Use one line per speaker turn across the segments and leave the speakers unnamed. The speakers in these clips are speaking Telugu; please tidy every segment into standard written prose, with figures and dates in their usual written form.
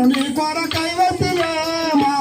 నీ కొరకై వచ్చిలేమా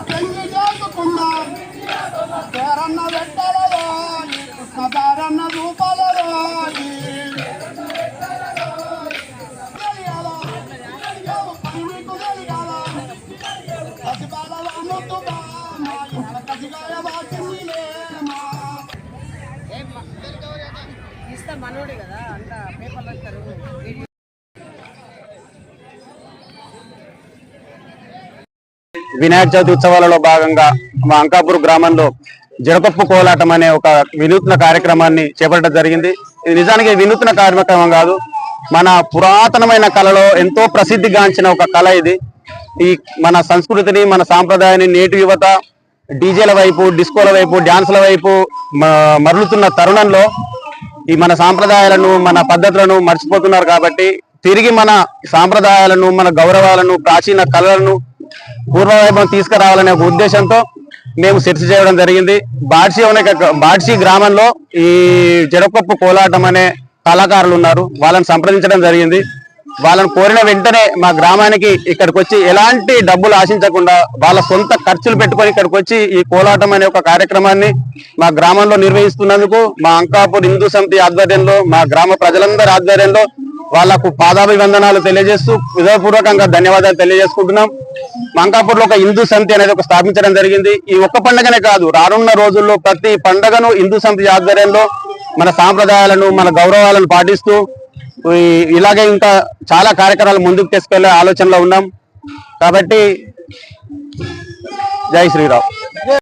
పెళ్లి చేసుకున్నా పేరన్న పెట్టలలో కృష్ణ పేరన్న రూపాలలో
మనోడే కదా అంత పేపర్లు వస్తారు.
వినాయక చవితి ఉత్సవాలలో భాగంగా మా అంకాపూర్ గ్రామంలో జడపప్పు కోలాటం అనే ఒక వినూత్న కార్యక్రమాన్ని చేపట్టడం జరిగింది. ఇది నిజానికి వినూత్న కార్యక్రమం కాదు, మన పురాతనమైన కళలో ఎంతో ప్రసిద్ధిగాంచిన ఒక కళ ఇది. ఈ మన సంస్కృతిని మన సాంప్రదాయాన్ని నేటి యువత డీజేల వైపు డిస్కోల వైపు డ్యాన్సుల వైపు మరలుతున్న తరుణంలో ఈ మన సాంప్రదాయాలను మన పద్ధతులను మర్చిపోతున్నారు. కాబట్టి తిరిగి మన సాంప్రదాయాలను మన గౌరవాలను ప్రాచీన కళలను పూర్వవైభవం తీసుకురావాలనే ఒక ఉద్దేశంతో మేము సెర్చ్ చేయడం జరిగింది. బాడ్షి గ్రామంలో ఈ జడపప్పు కోలాటం అనే కళాకారులు ఉన్నారు, వాళ్ళని సంప్రదించడం జరిగింది. వాళ్ళని కోరిన వెంటనే మా గ్రామానికి ఇక్కడికి వచ్చి ఎలాంటి డబ్బులు ఆశించకుండా వాళ్ళ సొంత ఖర్చులు పెట్టుకొని ఇక్కడికి వచ్చి ఈ కోలాటం అనే ఒక కార్యక్రమాన్ని మా గ్రామంలో నిర్వహిస్తున్నందుకు మా అంకాపూర్ హిందూ సమితి ఆధ్వర్యంలో మా గ్రామ ప్రజలందరి ఆధ్వర్యంలో వాళ్లకు పాదాభివందనాలు తెలియజేస్తూ హృదయపూర్వకంగా ధన్యవాదాలు తెలియజేసుకుంటున్నాం. అంకాపూర్ లో ఒక హిందూ సమితి అనేది ఒక స్థాపించడం జరిగింది. ఈ ఒక్క పండుగనే కాదు, రానున్న రోజుల్లో ప్రతి పండుగను హిందూ సమితి ఆధ్వర్యంలో మన సాంప్రదాయాలను మన గౌరవాలను పాటిస్తూ ఇలాగే ఇంకా చాలా కార్యక్రమాలు ముందుకు తీసుకెళ్లే ఆలోచనలో ఉన్నాం. కాబట్టి జై శ్రీరామ్.